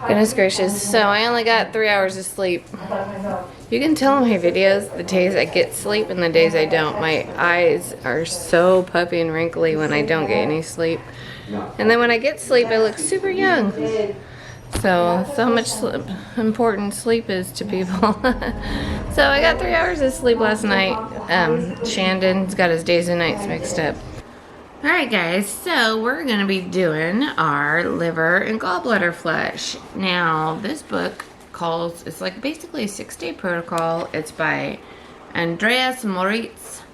Goodness gracious. So I only got 3 hours of sleep. You can tell in my videos the days I get sleep and the days I don't. My eyes are so puffy and wrinkly when I don't get any sleep. And then when I get sleep, I look super young. So much important sleep is to people. So I got 3 hours of sleep last night. Shandon's got his days and nights mixed up. Alright guys, so we're going to be doing our liver and gallbladder flush. Now, this book it's like basically a 6-day protocol. It's by Andreas Moritz,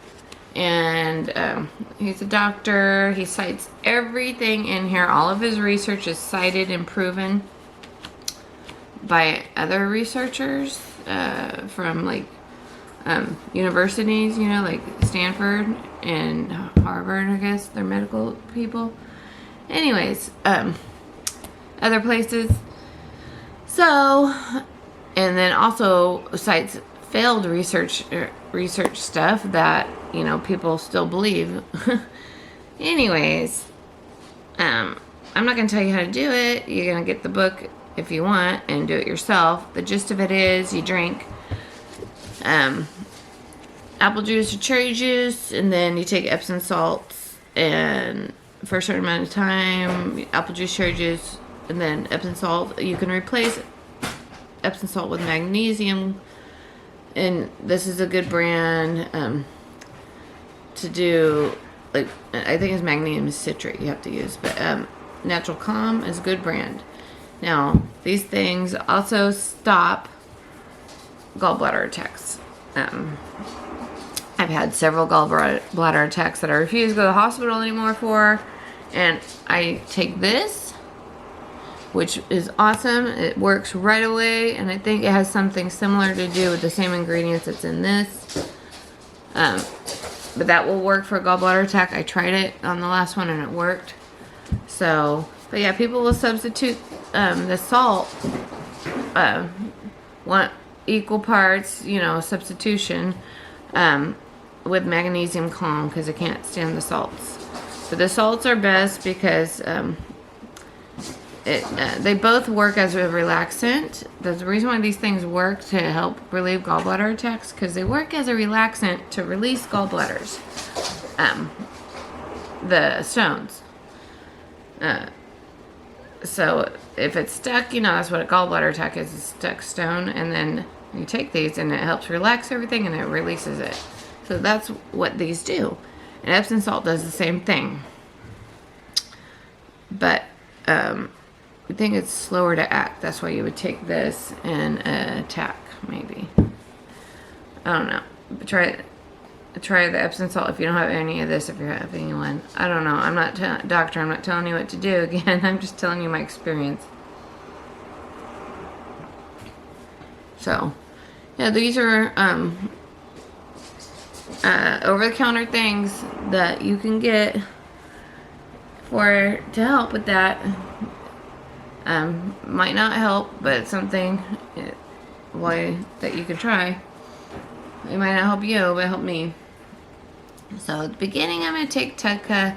and he's a doctor. He cites everything in here. All of his research is cited and proven by other researchers from like universities, you know, like Stanford and Harvard, I guess. They're medical people. Anyways, other places. So, and then also cites failed research stuff that, you know, people still believe. Anyways, I'm not going to tell you how to do it. You're going to get the book if you want and do it yourself. The gist of it is you drink apple juice or cherry juice, and then you take Epsom salts, and for a certain amount of time, apple juice, cherry juice, and then Epsom salt. You can replace Epsom salt with magnesium, and this is a good brand to do. Like, I think it's magnesium citrate you have to use, but Natural Calm is a good brand. Now, these things also stop gallbladder attacks. I've had several gallbladder attacks that I refuse to go to the hospital anymore for, and I take this, which is awesome. It works right away, and I think it has something similar to do with the same ingredients that's in this. But that will work for a gallbladder attack. I tried it on the last one, and it worked. So, but yeah, people will substitute the salt, one equal parts, you know, substitution, with magnesium calm, because I can't stand the salts. But the salts are best because they both work as a relaxant. That's the reason why these things work, to help relieve gallbladder attacks, because they work as a relaxant to release gallbladders, the stones. So if it's stuck, you know, that's what a gallbladder attack is, a stuck stone, and then you take these and it helps relax everything and it releases it. So that's what these do. And Epsom salt does the same thing. But I think it's slower to act. That's why you would take this and attack, maybe. I don't know. But try the Epsom salt if you don't have any of this, if you're having one. I don't know. I'm not a doctor. I'm not telling you what to do again. I'm just telling you my experience. So, yeah, these are over-the-counter things that you can get to help with that. Might not help, but it's something that you can try. It might not help you, but help me. So at the beginning, I'm going to take Tedka.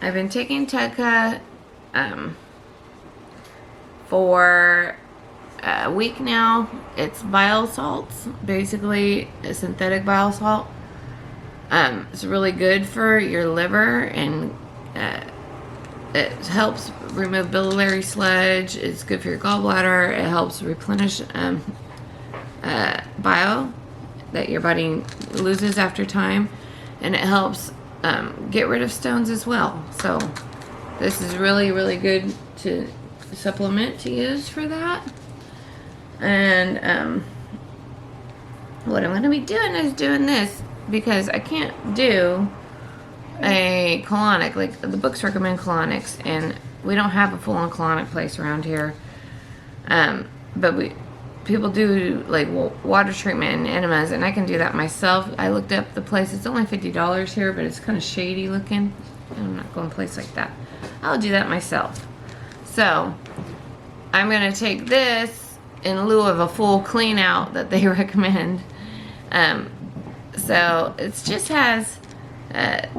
I've been taking Tedka for a week now. It's bile salts, basically a synthetic bile salt. It's really good for your liver, and it helps remove biliary sludge. It's good for your gallbladder. It helps replenish bile that your body loses after time, and it helps get rid of stones as well. So this is really, really good to supplement to use for that. And what I'm going to be doing is doing this, because I can't do a colonic. Like, the books recommend colonics, and we don't have a full-on colonic place around here. But people do like water treatment and enemas, and I can do that myself. I looked up the place. It's only $50 here, but it's kind of shady looking. I'm not going to a place like that. I'll do that myself. So I'm going to take this in lieu of a full clean out that they recommend. So it just has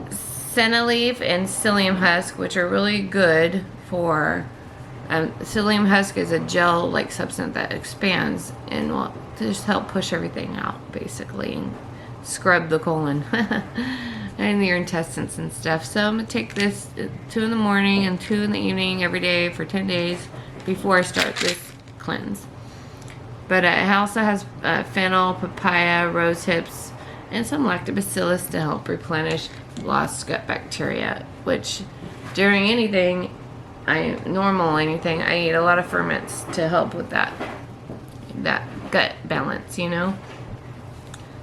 senna leaf and psyllium husk, which are really good for Psyllium husk is a gel-like substance that expands and will just help push everything out, basically, and scrub the colon and your intestines and stuff. So I'm going to take this 2 in the morning and 2 in the evening every day for 10 days before I start this cleanse. But it also has fennel, papaya, rose hips, and some lactobacillus to help replenish lost gut bacteria, which during anything, I eat a lot of ferments to help with that gut balance, you know.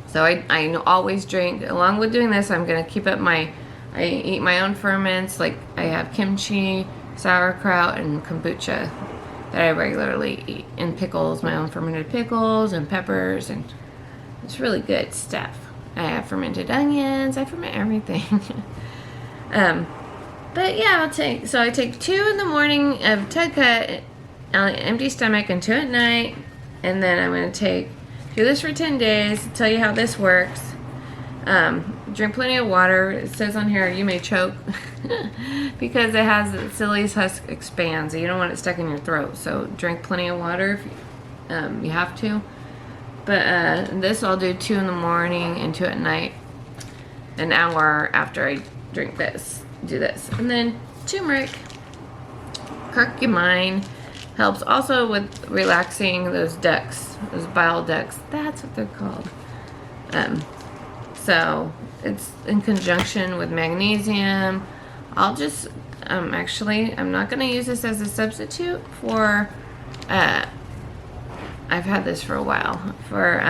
So I always drink, along with doing this, I'm going to keep up I eat my own ferments, like I have kimchi, sauerkraut, and kombucha that I regularly eat, and pickles, my own fermented pickles and peppers, and it's really good stuff. I have fermented onions, I ferment everything. But yeah, I take 2 in the morning of Tug Cut on an empty stomach and 2 at night, and then I'm going to do this for 10 days, tell you how this works. Drink plenty of water. It says on here you may choke because it has the psyllium husk expands. You don't want it stuck in your throat, so drink plenty of water if you have to. But this I'll do 2 in the morning and 2 at night, an hour after I drink this. Do this. And then turmeric, curcumin, helps also with relaxing those ducts, those bile ducts. That's what they're called. So it's in conjunction with magnesium. I'll just actually, I'm not going to use this as a substitute for I've had this for a while for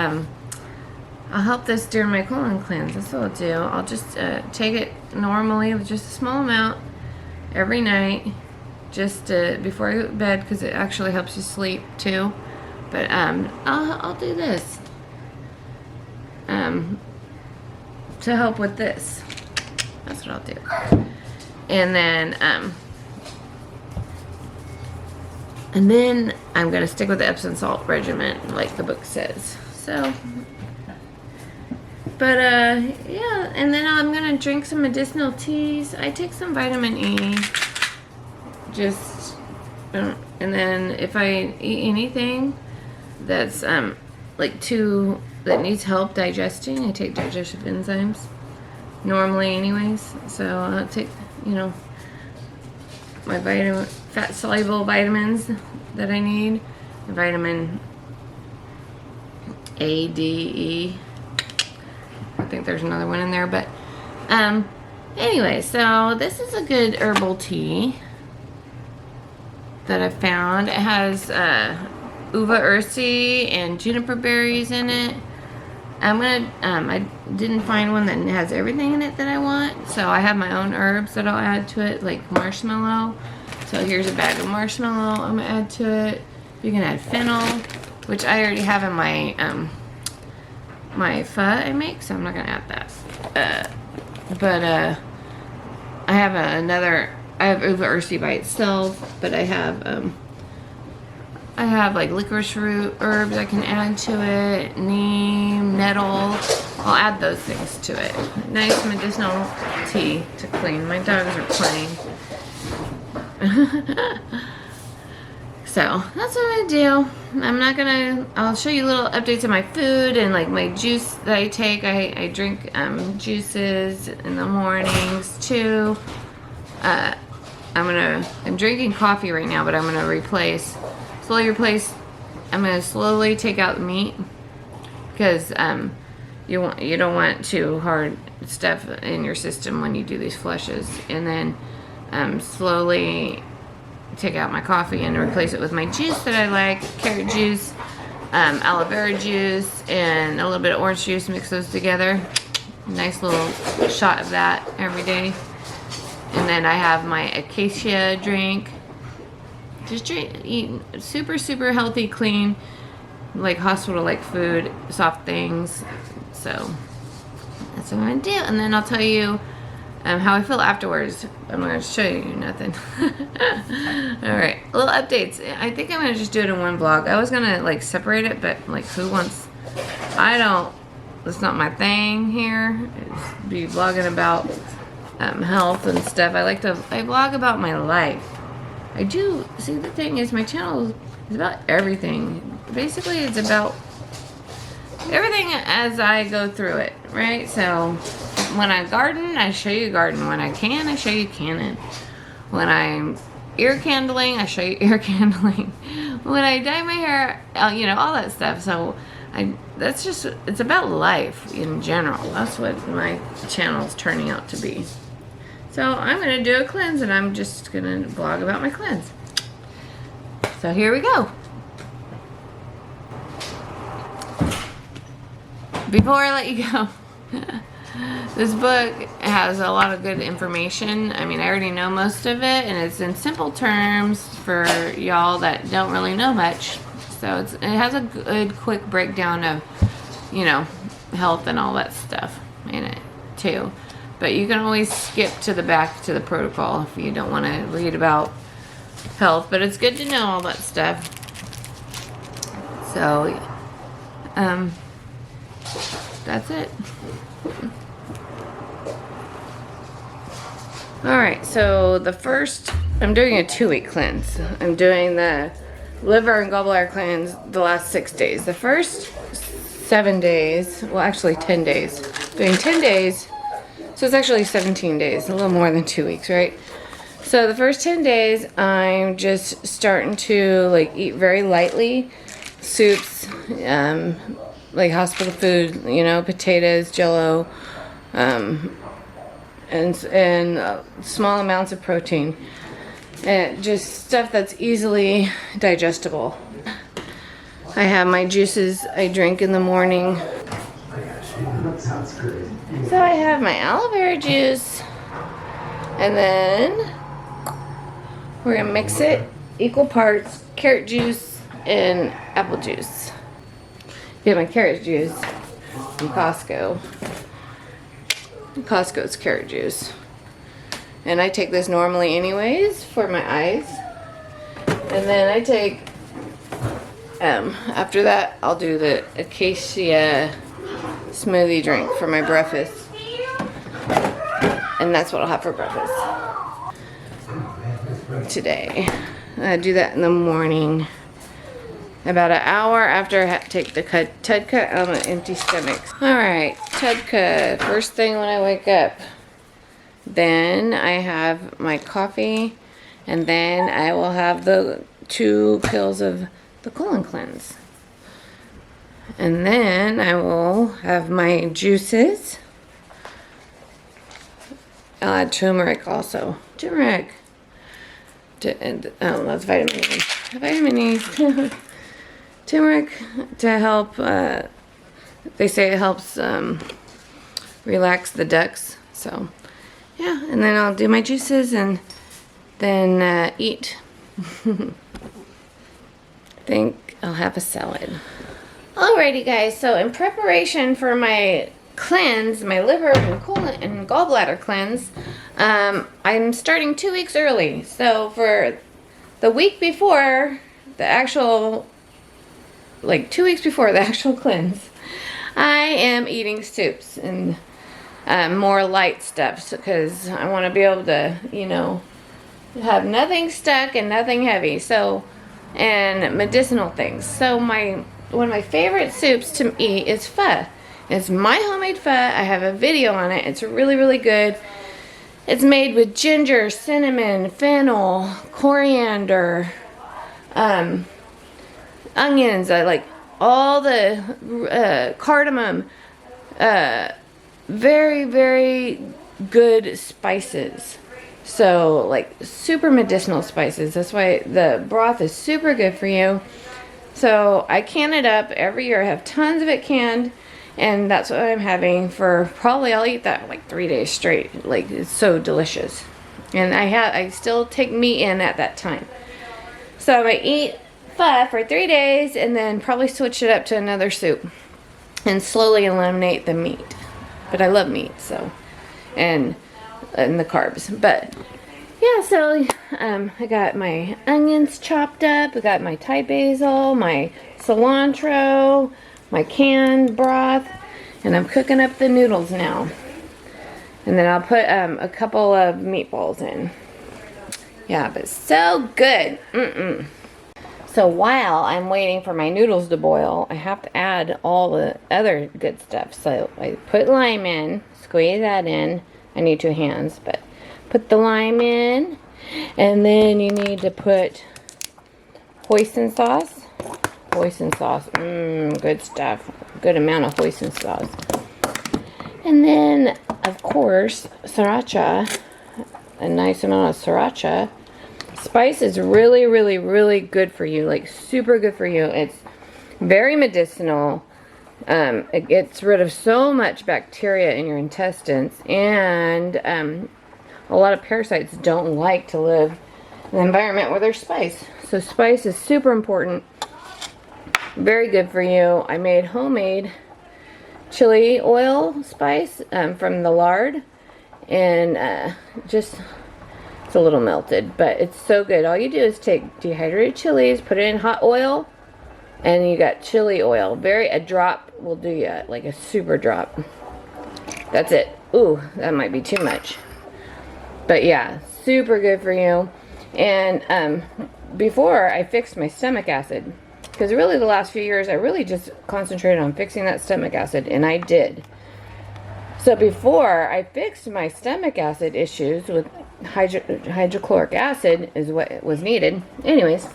I'll help this during my colon cleanse. That's what I'll do. I'll just take it normally with just a small amount every night, just before I go to bed, because it actually helps you sleep too. But I'll do this to help with this. That's what I'll do. And then I'm gonna stick with the Epsom salt regimen, like the book says. So. But, yeah, and then I'm going to drink some medicinal teas. I take some vitamin E. And then if I eat anything that's, that needs help digesting, I take digestive enzymes. Normally anyways. So I'll take, my fat-soluble vitamins that I need. Vitamin A, D, E. I think there's another one in there, but anyway, so this is a good herbal tea that I found. It has uva ursi and juniper berries in it. I didn't find one that has everything in it that I want, so I have my own herbs that I'll add to it, like marshmallow. So here's a bag of marshmallow I'm gonna add to it. You can add fennel, which I already have in my my pho I make, so I'm not gonna add that. But I have I have uva ursi by itself, but I have like licorice root herbs I can add to it, neem, nettle. I'll add those things to it. Nice medicinal tea to clean. My dogs are playing. So that's what I do. I'll show you little updates of my food and like my juice that I take. I drink juices in the mornings too. I'm drinking coffee right now, but I'm gonna slowly replace. I'm gonna slowly take out the meat because you don't want too hard stuff in your system when you do these flushes, and then slowly take out my coffee and replace it with my juice that I like, carrot juice, aloe vera juice, and a little bit of orange juice. Mix those together. Nice little shot of that every day. And then I have my acacia drink. Just eat super, super healthy, clean, like hospital-like food, soft things. So that's what I'm gonna do. And then I'll tell you how I feel afterwards. I'm not going to show you nothing. Alright, little updates. I think I'm going to just do it in one vlog. I was going to like separate it, but like who wants... That's not my thing here. Just be vlogging about health and stuff. I vlog about my life. I do, see, the thing is my channel is about everything. Basically, it's about everything as I go through it, right? So when I garden, I show you garden. When I can, I show you canning. When I'm ear candling, I show you ear candling. When I dye my hair, you know, all that stuff. So that's just, it's about life in general. That's what my channel is turning out to be. So I'm going to do a cleanse, and I'm just going to blog about my cleanse. So here we go. Before I let you go, this book has a lot of good information. I mean, I already know most of it, and it's in simple terms for y'all that don't really know much. So it has a good, quick breakdown of, you know, health and all that stuff in it, too. But you can always skip to the back to the protocol if you don't want to read about health. But it's good to know all that stuff. So, that's it. Alright, so the first, I'm doing a 2-week cleanse. I'm doing the liver and gallbladder cleanse the last 6 days. The first 7 days, well actually 10 days. Doing 10 days, so it's actually 17 days, a little more than 2 weeks, right? So the first 10 days, I'm just starting to like eat very lightly. Soups, like hospital food, you know, potatoes, jello, and small amounts of protein. And just stuff that's easily digestible. I have my juices I drink in the morning. So I have my aloe vera juice, and then we're gonna mix it equal parts carrot juice and apple juice. Get my carrot juice from Costco. Costco's carrot juice. And I take this normally anyways for my eyes. And then I take, after that, I'll do the acacia smoothie drink for my breakfast. And that's what I'll have for breakfast today. I do that in the morning. About an hour after I take the Tedka on an empty stomach. Alright, Tedka, first thing when I wake up. Then I have my coffee, and then I will have the 2 pills of the colon cleanse. And then I will have my juices. I'll add turmeric also. Turmeric. Oh, that's vitamin E. Vitamin E. Turmeric to help, they say it helps relax the ducts. So, yeah. And then I'll do my juices and then eat. Think I'll have a salad. Alrighty guys, so in preparation for my cleanse, my liver and colon and gallbladder cleanse, I'm starting 2 weeks early. So for the week before the actual, like 2 weeks before the actual cleanse, I am eating soups and more light stuff because I want to be able to, you know, have nothing stuck and nothing heavy. So, and medicinal things. So one of my favorite soups to eat is pho. It's my homemade pho. I have a video on it. It's really, really good. It's made with ginger, cinnamon, fennel, coriander, onions. I like all the cardamom. Very, very good spices. So like super medicinal spices. That's why the broth is super good for you. So I can it up every year. I have tons of it canned, and that's what I'm having for probably, I'll eat that like 3 days straight. Like, it's so delicious. And I still take meat in at that time. So I'm gonna eat pho for 3 days and then probably switch it up to another soup and slowly eliminate the meat. But I love meat, so, and the carbs. But yeah, so I got my onions chopped up. I got my Thai basil, my cilantro, my canned broth, and I'm cooking up the noodles now. And then I'll put a couple of meatballs in. Yeah, but so good. So while I'm waiting for my noodles to boil, I have to add all the other good stuff. So I put lime in, squeeze that in. I need 2 hands, but put the lime in. And then you need to put hoisin sauce. Hoisin sauce, good stuff. Good amount of hoisin sauce. And then, of course, sriracha. A nice amount of sriracha. Spice is really, really, really good for you. Like, super good for you. It's very medicinal. It gets rid of so much bacteria in your intestines. And a lot of parasites don't like to live in an environment where there's spice. So spice is super important. Very good for you. I made homemade chili oil spice from the lard. And just... it's a little melted, but it's so good. All you do is take dehydrated chilies, put it in hot oil, and you got chili oil. A drop will do you, like a super drop. That's it. Ooh, that might be too much. But yeah, super good for you. And before I fixed my stomach acid, because really the last few years I really just concentrated on fixing that stomach acid, and I did. So before I fixed my stomach acid issues with hydrochloric acid is what was needed. Anyways,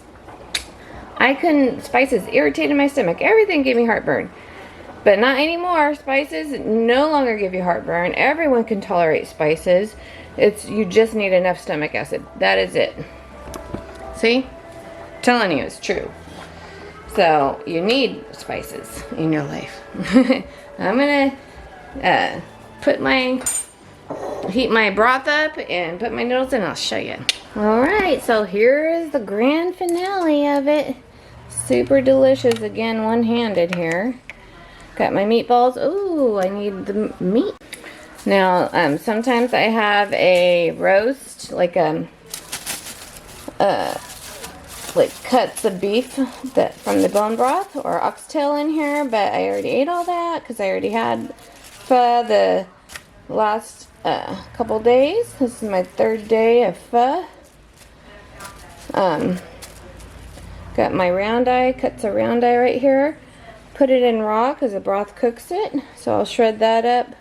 spices irritated my stomach. Everything gave me heartburn. But not anymore. Spices no longer give you heartburn. Everyone can tolerate spices. You just need enough stomach acid. That is it. See? I'm telling you, it's true. So, you need spices in your life. I'm gonna heat my broth up and put my noodles in. I'll show you. Alright, so here is the grand finale of it. Super delicious. Again, one-handed here. Got my meatballs. Ooh, I need the meat. Now, sometimes I have a roast, like cuts of beef from the bone broth or oxtail in here, but I already ate all that because I already had pho the last couple days. This is my 3rd day of pho. Got my round eye, cuts of round eye right here. Put it in raw because the broth cooks it. So I'll shred that up,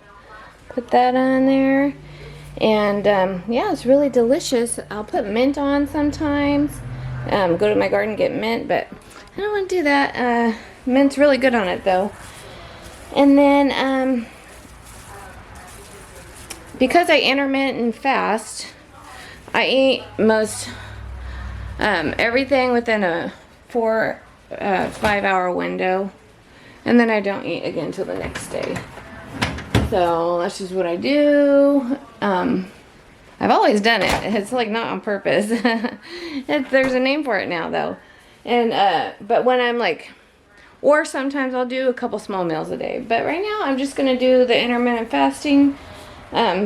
put that on there. And yeah, it's really delicious. I'll put mint on sometimes. Go to my garden, get mint, but I don't want to do that. Mint's really good on it though. And then because I intermittent fast, I eat most everything within a 5 hour window, and then I don't eat again until the next day. So that's just what I do. I've always done it. It's like not on purpose. There's a name for it now though. And but when I'm like, or sometimes I'll do a couple small meals a day. But right now I'm just gonna do the intermittent fasting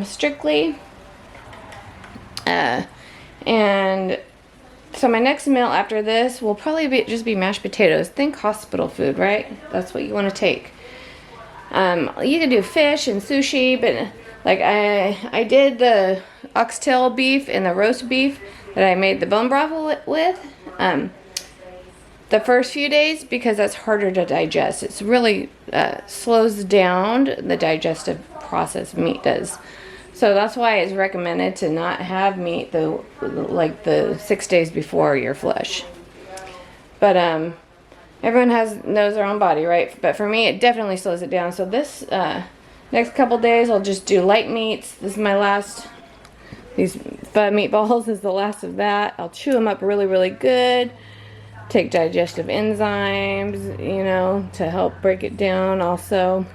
strictly. And so my next meal after this will probably just be mashed potatoes. Think hospital food, right? That's what you want to take. You can do fish and sushi, but like I did the oxtail beef and the roast beef that I made the bone broth with the first few days because that's harder to digest. It's really slows down the digestive process meat does. So that's why it's recommended to not have meat like the 6 days before your flush. But everyone knows their own body, right? But for me, it definitely slows it down. So this next couple days, I'll just do light meats. This is my last. These pho meatballs is the last of that. I'll chew them up really, really good. Take digestive enzymes, you know, to help break it down also.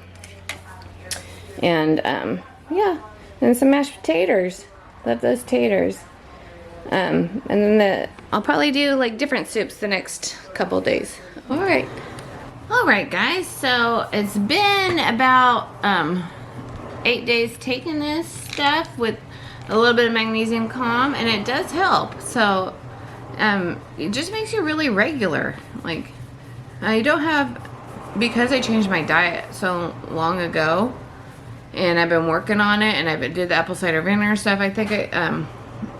And yeah. And some mashed potatoes. Love those taters. And then I'll probably do like different soups the next couple days. Alright. Alright guys, so it's been about 8 days taking this stuff with a little bit of magnesium calm, and it does help. So it just makes you really regular. Like I don't have, because I changed my diet so long ago, and I've been working on it, and I did the apple cider vinegar stuff. I think and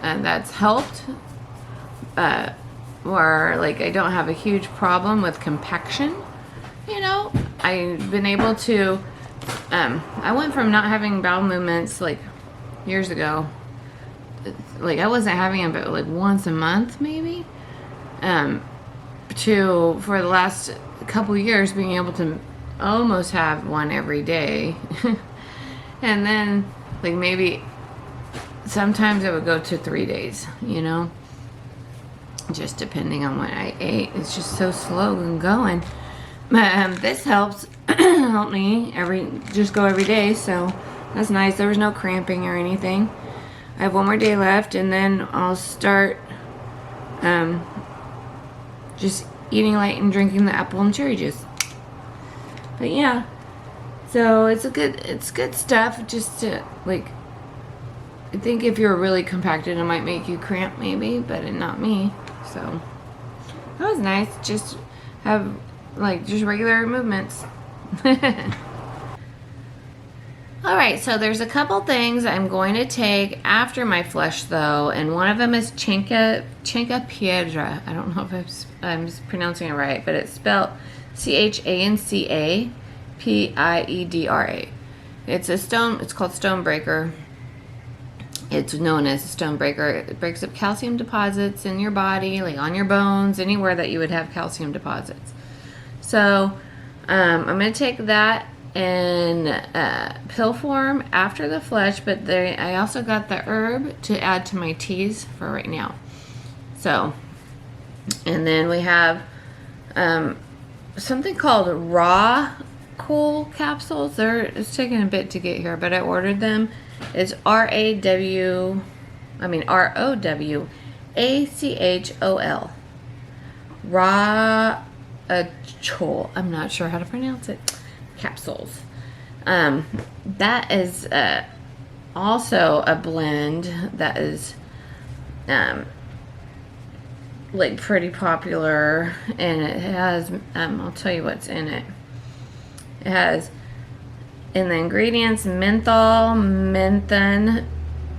that's helped where like I don't have a huge problem with compaction. You know, I've been able to, I went from not having bowel movements like years ago, like I wasn't having them but like once a month maybe, to for the last couple years being able to almost have one every day. And then like maybe sometimes it would go to 3 days, you know, just depending on what I ate. It's just so slow and going. This helps help me just go every day, so that's nice. There was no cramping or anything. I have one more day left, and then I'll start just eating light and drinking the apple and cherry juice. But yeah, so it's good stuff. Just to like, I think if you're really compacted, it might make you cramp maybe, but not me. So that was nice. Just have like just regular movements. Alright, so there's a couple things I'm going to take after my flush though, and one of them is Cinque Piedra. I don't know if I'm pronouncing it right, but it's spelled CHANCA PIEDRA. It's a stone, it's called Stone Breaker. It's known as a stone breaker. It breaks up calcium deposits in your body, like on your bones, anywhere that you would have calcium deposits. So I'm going to take that in pill form after the flush, but I also got the herb to add to my teas for right now. So, and then we have something called raw Cool Capsules. It's taking a bit to get here, but I ordered them. It's ROWACHOL. Raw I'm not sure how to pronounce it. Capsules. That is also a blend that is like pretty popular, and it has I'll tell you what's in it. It has in the ingredients menthol, menthan,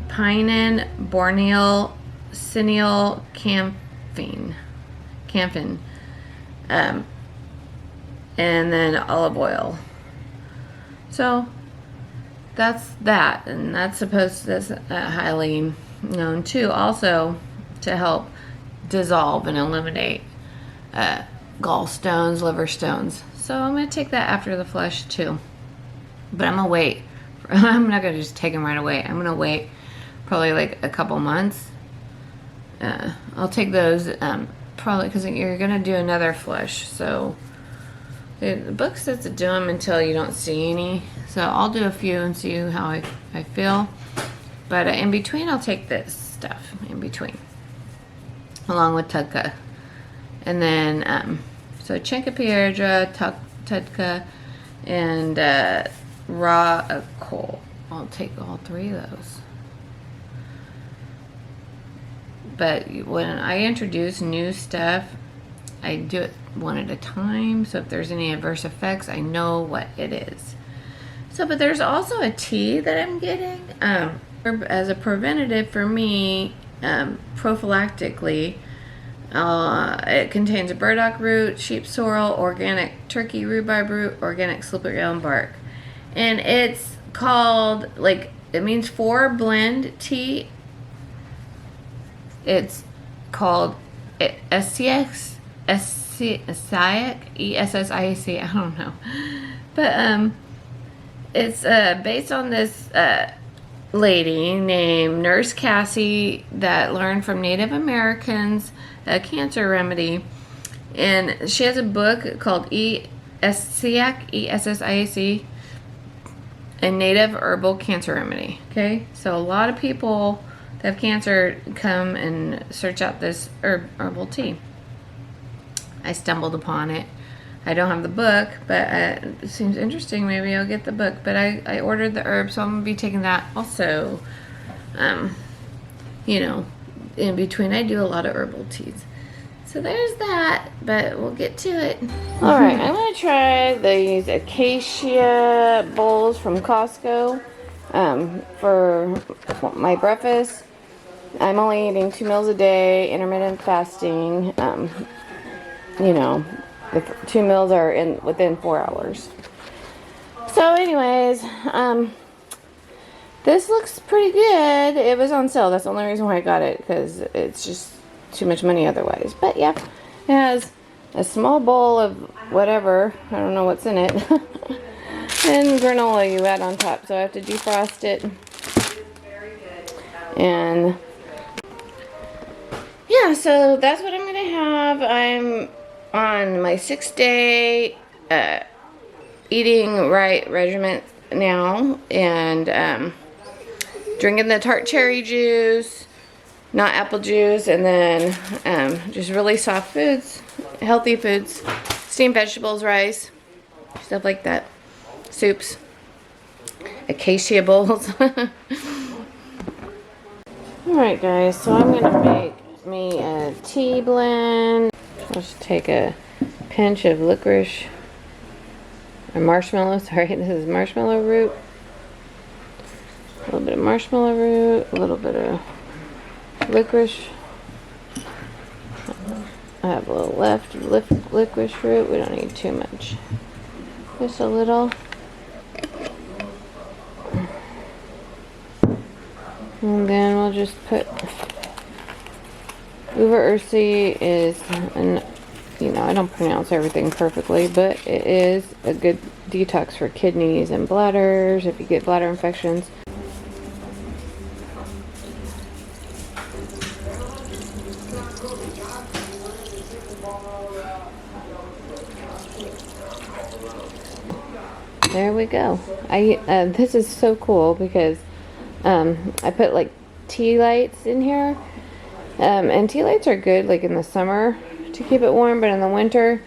pinene, borneol, cineol, camphene, and then olive oil. So that's that, and that's highly known too, also to help dissolve and eliminate gallstones, liver stones. So I'm going to take that after the flush too. But I'm going to wait. I'm not going to just take them right away. I'm going to wait probably like a couple months. I'll take those probably because you're going to do another flush. So the book says to do them until you don't see any. So I'll do a few and see how I feel. But in between, I'll take this stuff in between, along with Tudka. And then, so Cinque Piedra, Tudka, and raw coal. I'll take all three of those. But when I introduce new stuff, I do it one at a time. So if there's any adverse effects, I know what it is. So, but there's also a tea that I'm getting as a preventative for me, prophylactically. It contains a burdock root, sheep sorrel, organic turkey rhubarb root, organic slippery elm bark. And it's called, like, it means for blend tea. It's called Essiac, ESSIAC, I don't know. But it's based on this lady named Nurse Cassie that learned from Native Americans a cancer remedy. And she has a book called Essiac, ESSIAC, a native herbal cancer remedy. Okay, so a lot of people that have cancer come and search out this herbal tea. I stumbled upon it. I don't have the book, but it seems interesting. Maybe I'll get the book. But I ordered the herb, so I'm gonna be taking that also. You know, in between, I do a lot of herbal teas. So there's that, but we'll get to it. All right, I'm gonna try these acacia bowls from Costco for my breakfast. I'm only eating 2 meals a day, intermittent fasting. You know, the 2 meals are within 4 hours. So anyways, this looks pretty good. It was on sale. That's the only reason why I got it, because it's just too much money otherwise. But yeah, it has a small bowl of whatever. I don't know what's in it. And granola you add on top. So I have to defrost it. And yeah, so that's what I'm going to have. I'm on my 6-day eating right regimen now. And drinking the tart cherry juice, not apple juice, and then just really soft foods, healthy foods, steamed vegetables, rice, stuff like that, soups, acacia bowls. Alright guys, so I'm going to make me a tea blend. I'll just take a pinch of licorice, or marshmallow, sorry, this is marshmallow root. A little bit of marshmallow root, a little bit of licorice. I have a little left licorice root. We don't need too much. Just a little. And then we'll just put uva ursi is, and you know, I don't pronounce everything perfectly, but it is a good detox for kidneys and bladders if you get bladder infections. There we go. This is so cool because I put like tea lights in here, and tea lights are good like in the summer to keep it warm, but in the winter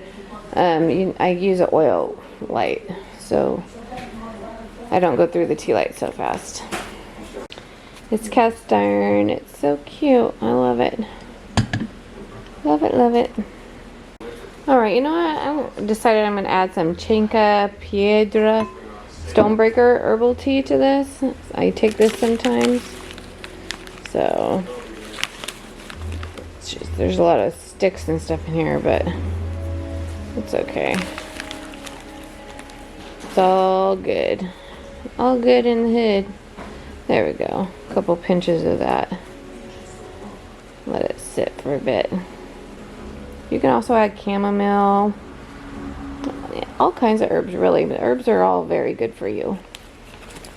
I use an oil light, so I don't go through the tea light so fast. It's cast iron. It's so cute. I love it. Love it, love it. Alright, you know what? I decided I'm going to add some Chinca Piedra Stonebreaker herbal tea to this. I take this sometimes. So, there's a lot of sticks and stuff in here, but it's okay. It's all good. All good in the hood. There we go. A couple pinches of that. Let it sit for a bit. You can also add chamomile, all kinds of herbs really, but herbs are all very good for you.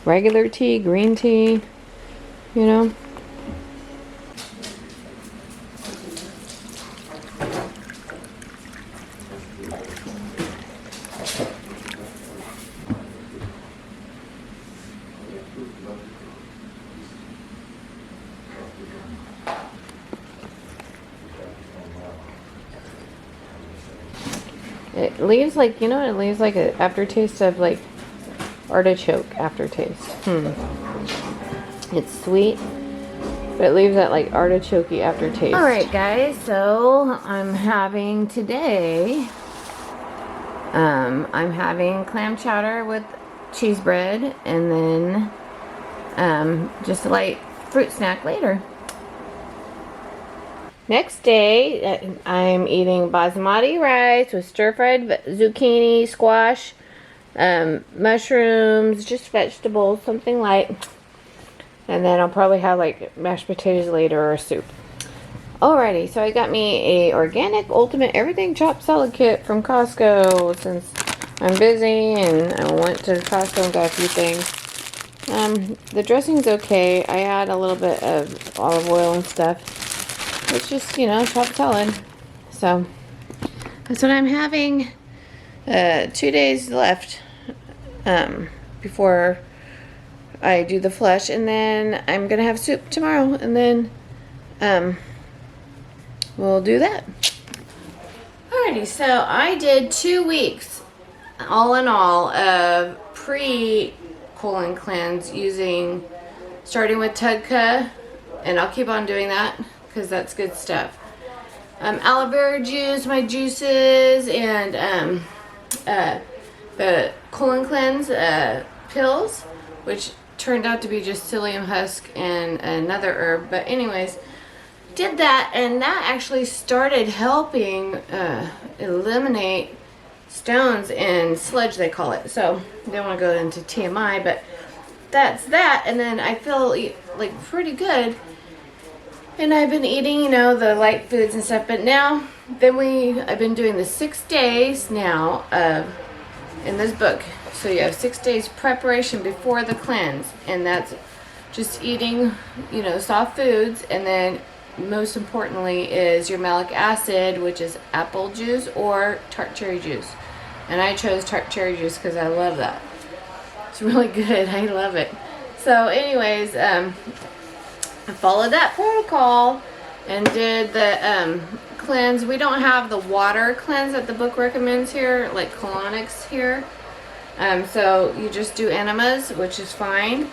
Regular tea, green tea, you know. It leaves like, you know, it leaves like an aftertaste of like artichoke aftertaste. It's sweet, but it leaves that like artichoke-y aftertaste. Alright guys, so I'm having today, I'm having clam chowder with cheese bread, and then just a light fruit snack later. Next day, I'm eating basmati rice with stir-fried zucchini, squash, mushrooms, just vegetables, something light. And then I'll probably have like mashed potatoes later or soup. Alrighty, so I got me a organic ultimate everything chopped salad kit from Costco since I'm busy and I went to Costco and got a few things. The dressing's okay. I add a little bit of olive oil and stuff. It's just, you know, chopped salad. So, that's what I'm having. 2 days left before I do the flush. And then I'm going to have soup tomorrow. And then we'll do that. Alrighty, so I did 2 weeks, all in all, of pre-colon cleanse starting with Tudka. And I'll keep on doing that, because that's good stuff. Aloe vera juice, my juices, and the colon cleanse pills, which turned out to be just psyllium husk and another herb. But anyways, did that, and that actually started helping eliminate stones in sludge, they call it. So I don't want to go into TMI, but that's that. And then I feel like pretty good, and I've been eating, you know, the light foods and stuff. But now I've been doing the 6 days now in this book. So you have 6 days preparation before the cleanse, and that's just eating, you know, soft foods, and then most importantly is your malic acid, which is apple juice or tart cherry juice. And I chose tart cherry juice because I love that. It's really good. I love it. So anyways, I followed that protocol and did the cleanse. We don't have the water cleanse that the book recommends here, like colonics here. So you just do enemas, which is fine.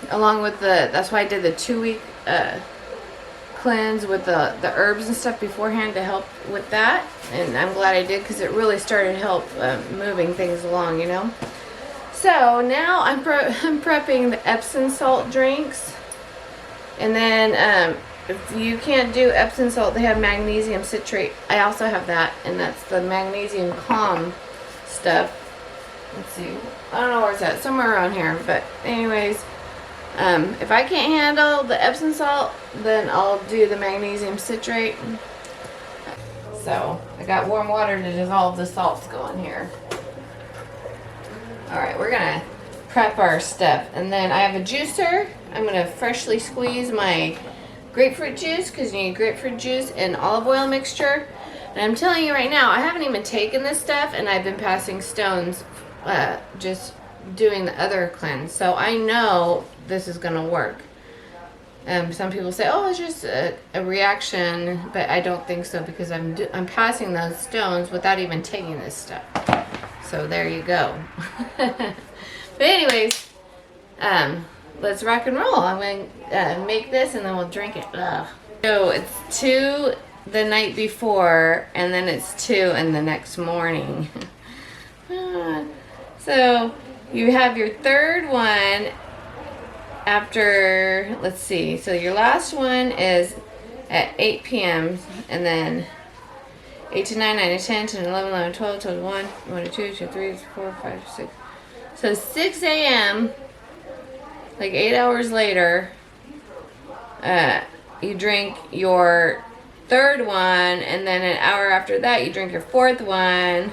Along with that's why I did the 2-week cleanse with the herbs and stuff beforehand to help with that. And I'm glad I did, because it really started to help moving things along, you know. So now I'm prepping the Epsom salt drinks. And then if you can't do Epsom salt, they have magnesium citrate. I also have that, and that's the magnesium calm stuff. Let's see, I don't know where it's at, somewhere around here. But anyways, if I can't handle the Epsom salt, then I'll do the magnesium citrate. So I got warm water to dissolve the salts going here. Alright, we're gonna prep our stuff, and then I have a juicer. I'm gonna freshly squeeze my grapefruit juice, because you need grapefruit juice and olive oil mixture. And I'm telling you right now, I haven't even taken this stuff, and I've been passing stones just doing the other cleanse. So I know this is gonna work. Some people say, oh, it's just a reaction, but I don't think so, because I'm passing those stones without even taking this stuff. So there you go. But anyways, let's rock and roll. I'm going to make this, and then we'll drink it. Ugh. So it's 2 the night before, and then it's 2 in the next morning. So you have your third one after, let's see, so your last one is at 8 p.m. and then 8 to 9, 9 to 10, 10 to 11, 11 to 12, 12 to 1, 1 to 2, 2 to 3, 4, 5 to 6. So 6 a.m., like 8 hours later, you drink your third one, and then an hour after that you drink your fourth one,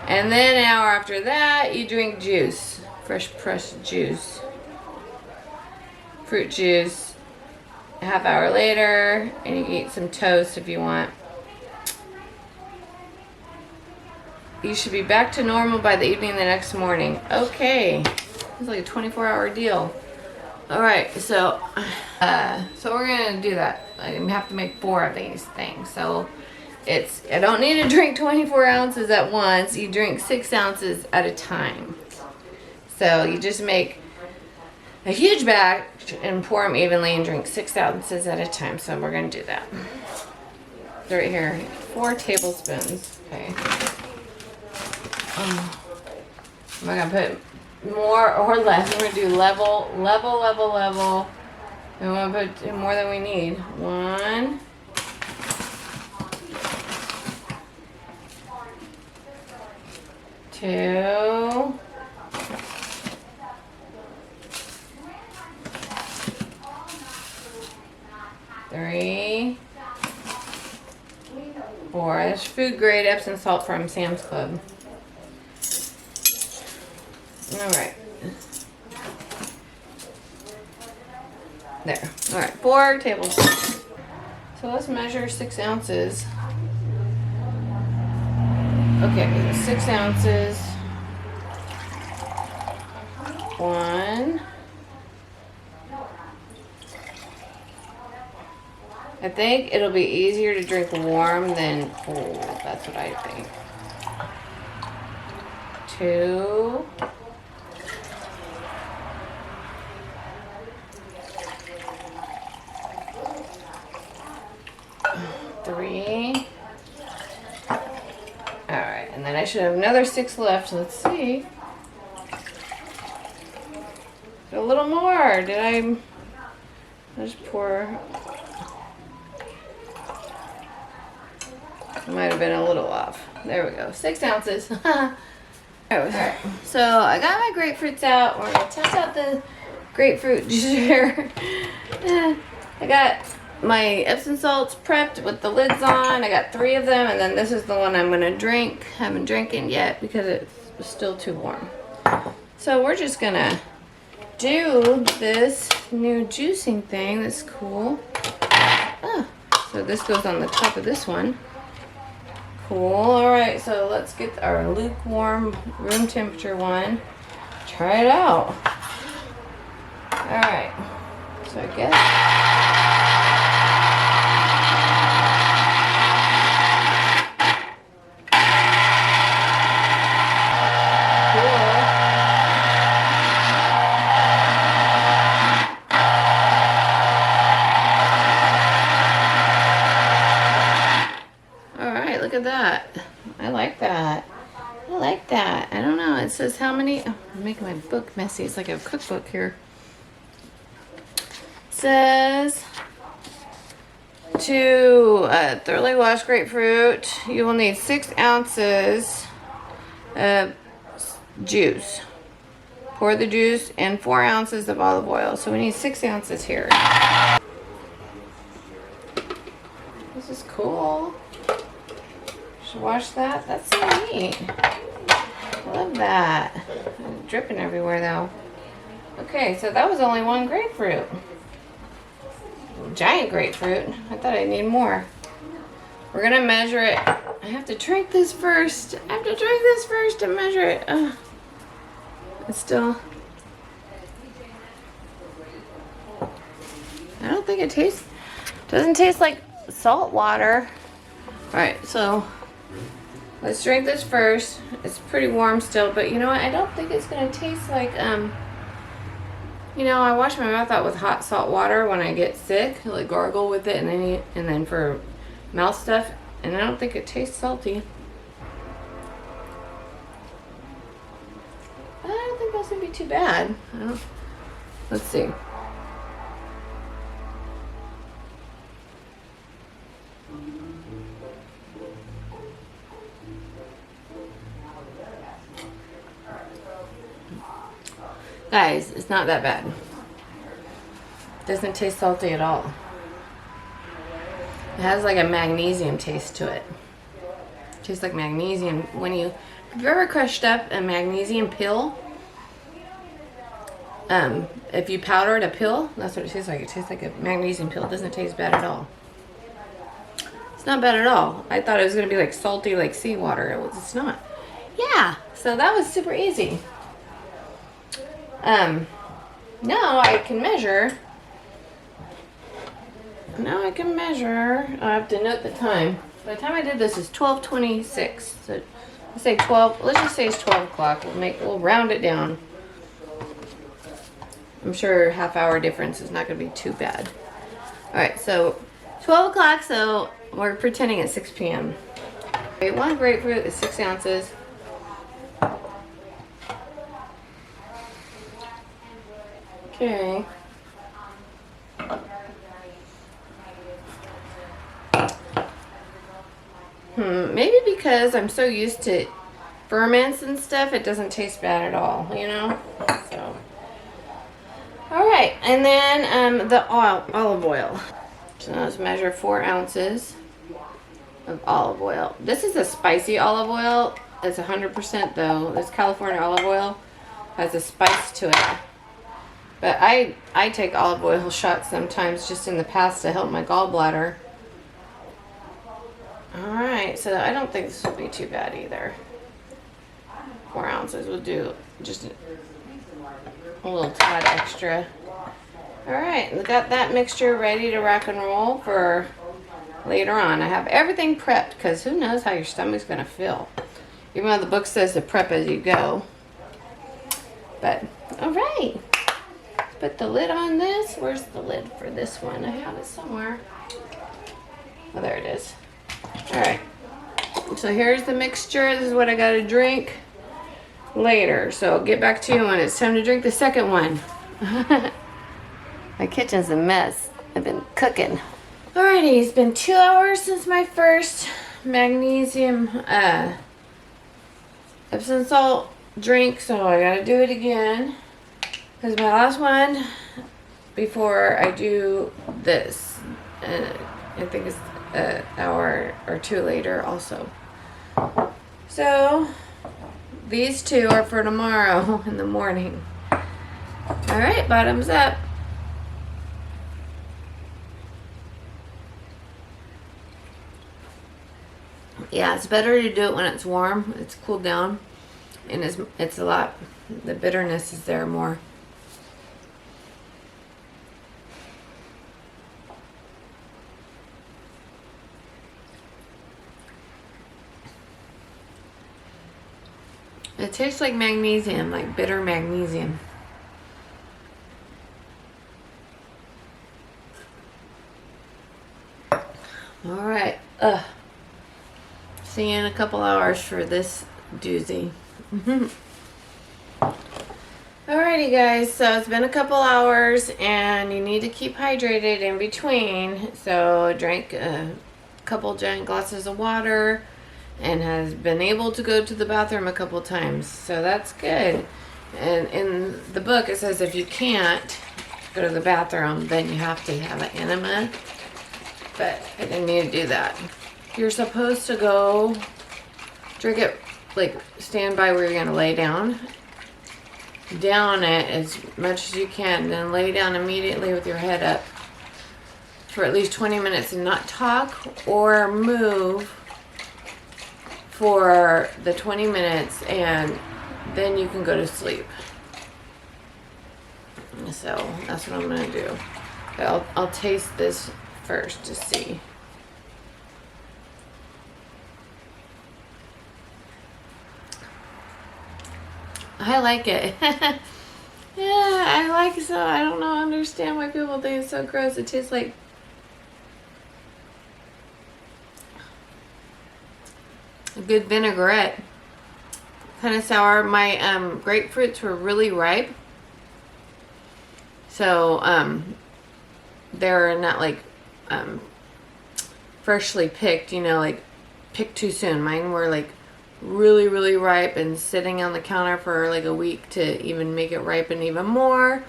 and then an hour after that you drink juice, fresh pressed juice, fruit juice. A half hour later, and you can eat some toast if you want. You should be back to normal by the evening the next morning. Okay, it's like a 24-hour deal. All right, so we're gonna do that. I have to make 4 of these things. So I don't need to drink 24 ounces at once. You drink 6 ounces at a time. So you just make a huge batch and pour them evenly and drink 6 ounces at a time. So we're gonna do that. Right here, 4 tablespoons. Okay. Am I gonna put more or less? We're gonna do level. We want to put more than we need. 1, 2, 3, 4. That's food grade Epsom salt from Sam's Club. All right. There. All right, 4 tablespoons. So let's measure 6 ounces. Okay, 6 ounces. 1. I think it'll be easier to drink warm than cold. That's what I think. 2. 3. Alright, and then I should have another 6 left. Let's see. A little more. Did I just pour? Might have been a little off. There we go. 6 ounces. Alright, so I got my grapefruits out. We're gonna test out the grapefruit juicer. I got my Epsom salts prepped with the lids on. I got 3 of them, and then this is the one I'm gonna drink. Haven't drank it yet because it's still too warm. So we're just gonna do this new juicing thing. That's cool. So this goes on the top of this one. Cool. Alright, so let's get our lukewarm room temperature one. Try it out. Alright. So I guess. Look at that. I like that. I like that. I don't know. It says how many. Oh, I'm making my book messy. It's like a cookbook here. It says to thoroughly wash grapefruit, you will need 6 ounces of juice. Pour the juice and 4 ounces of olive oil. So we need 6 ounces here. This is cool. Should wash that. That's so neat. I love that. It's dripping everywhere though. Okay, so that was only 1 grapefruit. Giant grapefruit. I thought I'd need more. We're gonna measure it. I have to drink this first. I have to drink this first to measure it. It's still. I don't think it tastes. Doesn't taste like salt water. All right, so. Let's drink this first. It's pretty warm still, but you know what? I don't think it's gonna taste like you know, I wash my mouth out with hot salt water when I get sick. I like gargle with it, and then for mouth stuff, and I don't think it tastes salty. I don't think that's gonna be too bad. Let's see. Guys, it's not that bad. It doesn't taste salty at all. It has like a magnesium taste to it. It tastes like magnesium. Have you ever crushed up a magnesium pill? If you powdered a pill, that's what it tastes like. It tastes like a magnesium pill. It doesn't taste bad at all. It's not bad at all. I thought it was gonna be like salty like seawater. It's not. Yeah, so that was super easy. Now I can measure. I have to note the time. By the time I did this is 12:26. So let's say 12. Let's just say it's 12 o'clock. We'll round it down. I'm sure half-hour difference is not going to be too bad. All right, so 12 o'clock. So we're pretending it's 6 p.m. Okay, 1 grapefruit is 6 ounces. Okay. Maybe because I'm so used to ferments and stuff, it doesn't taste bad at all, you know? So. Alright, and then the olive oil. So let's measure 4 ounces of olive oil. This is a spicy olive oil. It's 100% though. This California olive oil has a spice to it. But I take olive oil shots sometimes just in the past to help my gallbladder. Alright, so I don't think this will be too bad either. 4 ounces will do just a little tad extra. Alright, we got that mixture ready to rock and roll for later on. I have everything prepped because who knows how your stomach's going to feel. Even though the book says to prep as you go. But, alright. Put the lid on this. Where's the lid for this one? I have it somewhere. Oh, there it is. Alright. So here's the mixture. This is what I got to drink later. So I'll get back to you when it's time to drink the second one. My kitchen's a mess. I've been cooking. Alrighty, it's been 2 hours since my first magnesium Epsom salt drink, so I gotta do it again. Because my last one, before I do this, I think it's an hour or two later also. So, these two are for tomorrow in the morning. Alright, bottoms up. Yeah, it's better to do it when it's warm. It's cooled down. And it's a lot, the bitterness is there more. It tastes like magnesium, like bitter magnesium. Alright, see you in a couple hours for this doozy. Alrighty guys, so it's been a couple hours and you need to keep hydrated in between. So drink a couple giant glasses of water and has been able to go to the bathroom a couple times. So that's good. And in the book it says if you can't go to the bathroom, then you have to have an enema. But I didn't need to do that. You're supposed to go drink it, like stand by where you're gonna lay down. Down it as much as you can, then lay down immediately with your head up for at least 20 minutes and not talk or move for the 20 minutes, and then you can go to sleep. So that's what I'm gonna do. I'll taste this first to see. I like it. Yeah, I like it. So I don't know, understand why people think it's so gross. It tastes like a good vinaigrette. Kind of sour. My grapefruits were really ripe, so they're not like freshly picked, you know, like picked too soon. Mine were like really ripe and sitting on the counter for like a week to even make it ripen even more.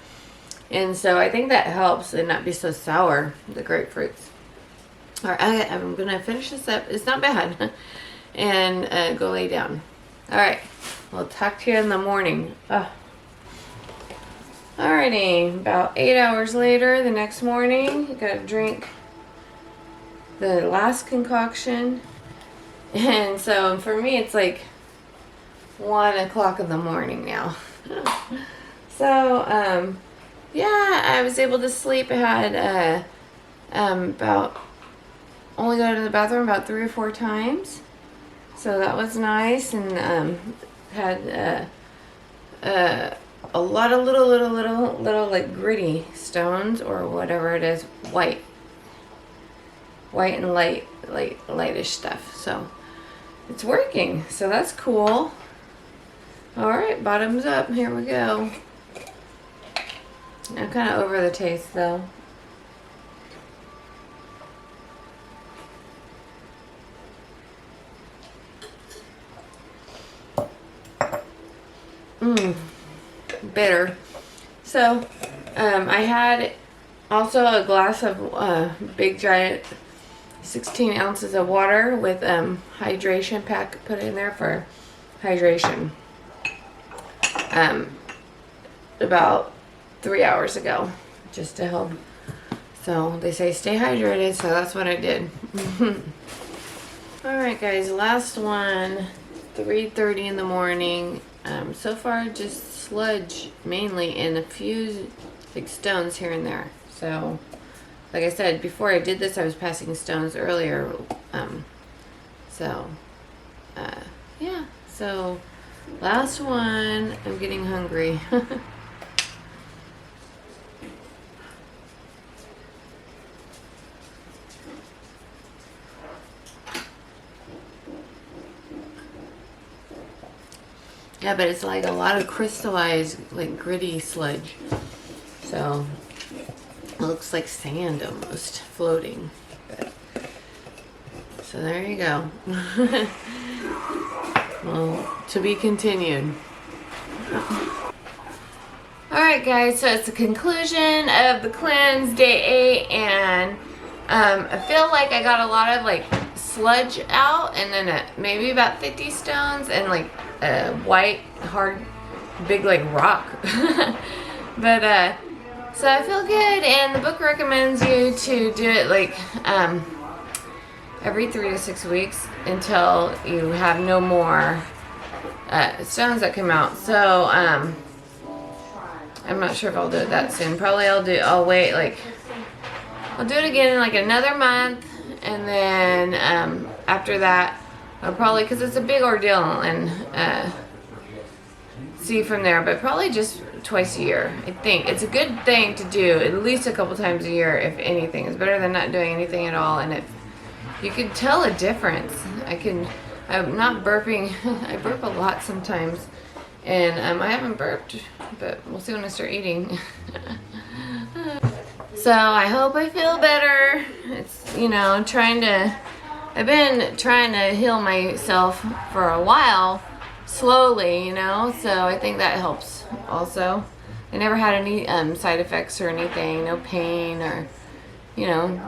And so I think that helps and not be so sour, the grapefruits. Alright, I'm gonna finish this up. It's not bad. And go lay down. Alright, we'll talk to you in the morning. Alrighty, about 8 hours later, the next morning, you gotta drink the last concoction. And so for me, it's like 1 o'clock in the morning now. So, yeah, I was able to sleep. I had only go to the bathroom about 3 or 4 times. So that was nice, and had a lot of little like gritty stones or whatever it is, white and lightish stuff. So it's working, so that's cool. All right, bottoms up. Here we go. I'm kind of over the taste though. Bitter. So I had also a glass of big giant 16 ounces of water with hydration pack put in there for hydration about 3 hours ago, just to help. So they say stay hydrated, so that's what I did. Alright guys, last one, 3:30 in the morning. So far just sludge mainly, and a few like stones here and there. So like I said, before I did this I was passing stones earlier. Yeah, so last one. I'm getting hungry. Yeah, but it's like a lot of crystallized, like gritty sludge. So it looks like sand almost floating. So there you go. Well, to be continued. Alright guys, so it's the conclusion of the cleanse, day 8, and I feel like I got a lot of like sludge out, and then maybe about 50 stones, and like a white, hard, big like rock. But so I feel good, and the book recommends you to do it like every 3 to 6 weeks until you have no more stones that come out. So I'm not sure if I'll do it that soon. Probably I'll wait, like I'll do it again in like another month, and then after that I'll probably, because it's a big ordeal, and see from there, but probably just twice a year. I think it's a good thing to do at least a couple times a year, if anything. It's better than not doing anything at all, and you can tell a difference. I'm not burping. I burp a lot sometimes, and I haven't burped, but we'll see when I start eating. So I hope I feel better. It's, you know, I've been trying to heal myself for a while, slowly, you know, so I think that helps also. I never had any side effects or anything, no pain, or, you know,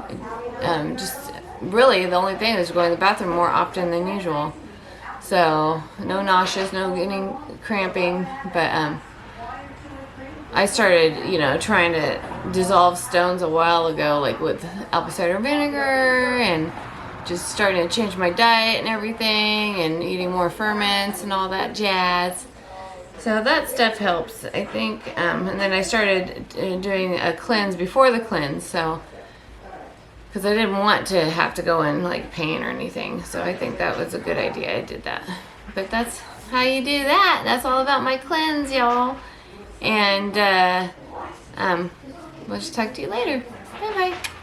just really the only thing is going to the bathroom more often than usual. So no nauseous, no getting cramping, but I started, you know, trying to dissolve stones a while ago, like with apple cider vinegar, and just starting to change my diet and everything, and eating more ferments and all that jazz. So that stuff helps, I think. And then I started doing a cleanse before the cleanse, so because I didn't want to have to go in like pain or anything. So I think that was a good idea. I did that. But that's how you do that. That's all about my cleanse, y'all. And we'll just talk to you later. Bye bye.